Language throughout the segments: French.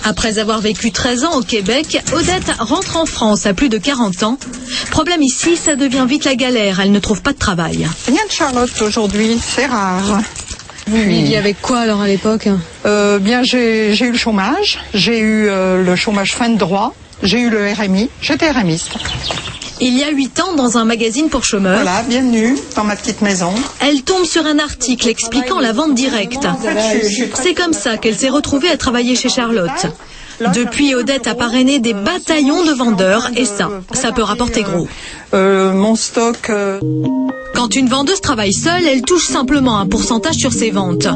Après avoir vécu 13 ans au Québec, Odette rentre en France à plus de 40 ans. Problème ici, ça devient vite la galère, elle ne trouve pas de travail. Rien de Charlotte aujourd'hui, c'est rare. Vous viviez avec quoi alors à l'époque? Bien, j'ai eu le chômage, j'ai eu le chômage fin de droit, j'ai eu le RMI, j'étais RMiste. Il y a 8 ans, dans un magazine pour chômeurs, voilà, bienvenue dans ma petite maison. Elle tombe sur un article expliquant la vente directe. C'est comme ça qu'elle s'est retrouvée à travailler chez Charlotte. Depuis, Odette a parrainé des bataillons de vendeurs et ça peut rapporter gros. Mon stock... Quand une vendeuse travaille seule, elle touche simplement un pourcentage sur ses ventes.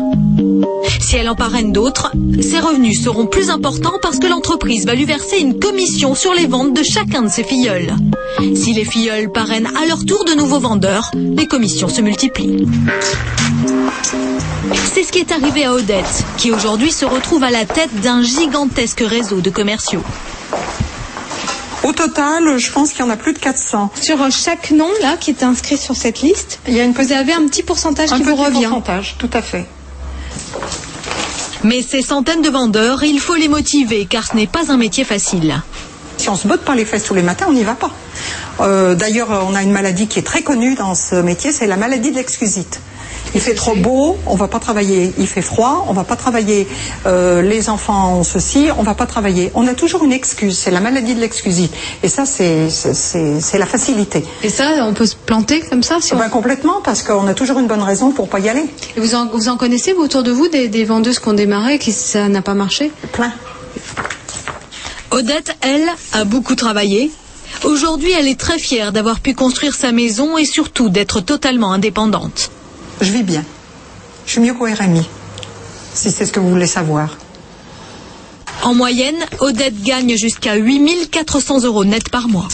Si elle en parraine d'autres, ses revenus seront plus importants parce que l'entreprise va lui verser une commission sur les ventes de chacun de ses filleuls. Si les filleuls parrainent à leur tour de nouveaux vendeurs, les commissions se multiplient. C'est ce qui est arrivé à Odette, qui aujourd'hui se retrouve à la tête d'un gigantesque réseau de commerciaux. Au total, je pense qu'il y en a plus de 400. Sur chaque nom là qui est inscrit sur cette liste, vous avez un petit pourcentage qui vous revient. Un petit pourcentage, tout à fait. Mais ces centaines de vendeurs, il faut les motiver, car ce n'est pas un métier facile. Si on se botte pas les fesses tous les matins, on n'y va pas. D'ailleurs, on a une maladie qui est très connue dans ce métier, c'est la maladie de l'excusite. Il fait trop beau, on va pas travailler. Il fait froid, on va pas travailler. Les enfants ont ceci, on va pas travailler. On a toujours une excuse, c'est la maladie de l'excusite. Et ça, c'est la facilité. Et ça, on peut se planter comme ça si complètement, parce qu'on a toujours une bonne raison pour pas y aller. Et vous en connaissez autour de vous des vendeuses qui ont démarré et qui ça n'a pas marché? Plein. Odette, elle, a beaucoup travaillé. Aujourd'hui, elle est très fière d'avoir pu construire sa maison et surtout d'être totalement indépendante. Je vis bien. Je suis mieux qu'au RMI, si c'est ce que vous voulez savoir. En moyenne, Odette gagne jusqu'à 8 400 € net par mois.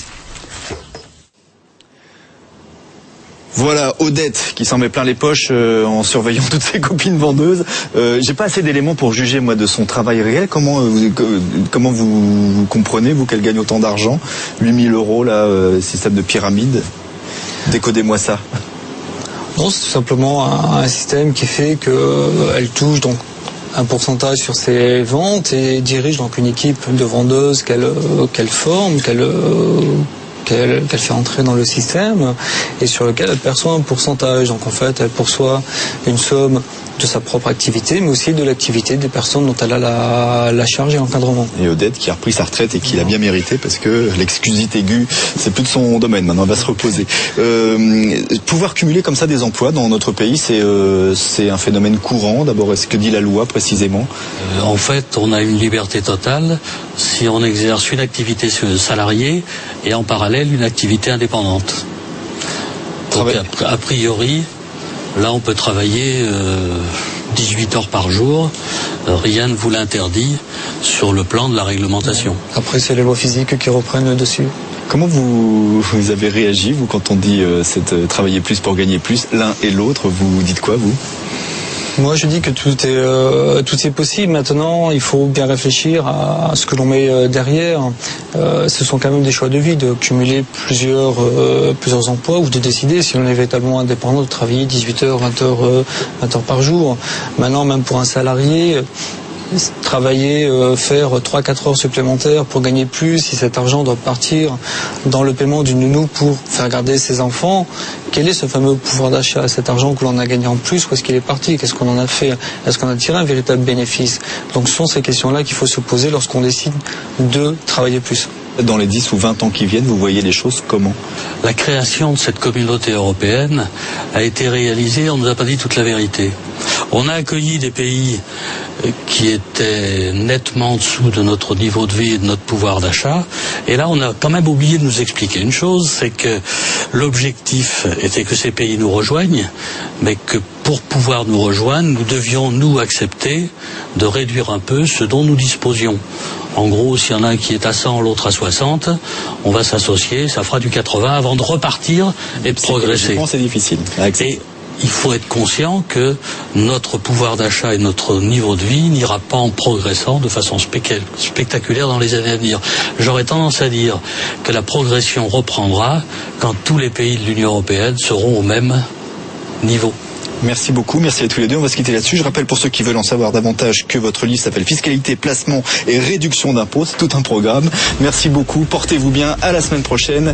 Voilà Odette qui s'en met plein les poches en surveillant toutes ses copines vendeuses. J'ai pas assez d'éléments pour juger moi de son travail réel. Comment vous comprenez, vous, qu'elle gagne autant d'argent? 8 000 € là, système de pyramide. Décodez-moi ça. Non, c'est tout simplement un système qui fait qu'elle touche donc un pourcentage sur ses ventes et dirige donc une équipe de vendeuses qu'elle forme, qu'elle fait entrer dans le système et sur lequel elle perçoit un pourcentage. Donc en fait, elle perçoit une somme de sa propre activité, mais aussi de l'activité des personnes dont elle a la charge et l'encadrement. Et Odette qui a repris sa retraite et qui l'a bien mérité parce que l'excusite aiguë, c'est plus de son domaine. Maintenant, elle va se reposer. Pouvoir cumuler comme ça des emplois dans notre pays, c'est un phénomène courant. D'abord, est-ce que dit la loi précisément? En fait, on a une liberté totale si on exerce une activité salariée et en parallèle une activité indépendante. Donc, a priori, là, on peut travailler 18 heures par jour. Rien ne vous l'interdit sur le plan de la réglementation. Après, c'est les lois physiques qui reprennent dessus. Comment vous avez réagi, vous, quand on dit travailler plus pour gagner plus, l'un et l'autre? Vous dites quoi, vous? Moi, je dis que tout est possible. Maintenant, il faut bien réfléchir à ce que l'on met derrière. Ce sont quand même des choix de vie, de cumuler plusieurs emplois ou de décider si on est véritablement indépendant de travailler 18 heures, 20 heures par jour. Maintenant, même pour un salarié, travailler, faire 3-4 heures supplémentaires pour gagner plus, si cet argent doit partir dans le paiement d'une nounou pour faire garder ses enfants, quel est ce fameux pouvoir d'achat, cet argent que l'on a gagné en plus, où est-ce qu'il est parti, qu'est-ce qu'on en a fait, est-ce qu'on a tiré un véritable bénéfice? Donc ce sont ces questions-là qu'il faut se poser lorsqu'on décide de travailler plus. Dans les 10 ou 20 ans qui viennent, vous voyez les choses comment? La création de cette communauté européenne a été réalisée, on ne nous a pas dit toute la vérité. On a accueilli des pays qui étaient nettement en dessous de notre niveau de vie et de notre pouvoir d'achat. Et là, on a quand même oublié de nous expliquer une chose, c'est que l'objectif était que ces pays nous rejoignent, mais que pour pouvoir nous rejoindre, nous devions, nous, accepter de réduire un peu ce dont nous disposions. En gros, s'il y en a un qui est à 100, l'autre à 60, on va s'associer, ça fera du 80 avant de repartir et de progresser. C'est difficile à accepter. Il faut être conscient que notre pouvoir d'achat et notre niveau de vie n'ira pas en progressant de façon spectaculaire dans les années à venir. J'aurais tendance à dire que la progression reprendra quand tous les pays de l'Union européenne seront au même niveau. Merci beaucoup, merci à tous les deux. On va se quitter là-dessus. Je rappelle pour ceux qui veulent en savoir davantage que votre livre s'appelle Fiscalité, placement et réduction d'impôts. C'est tout un programme. Merci beaucoup, portez-vous bien, à la semaine prochaine.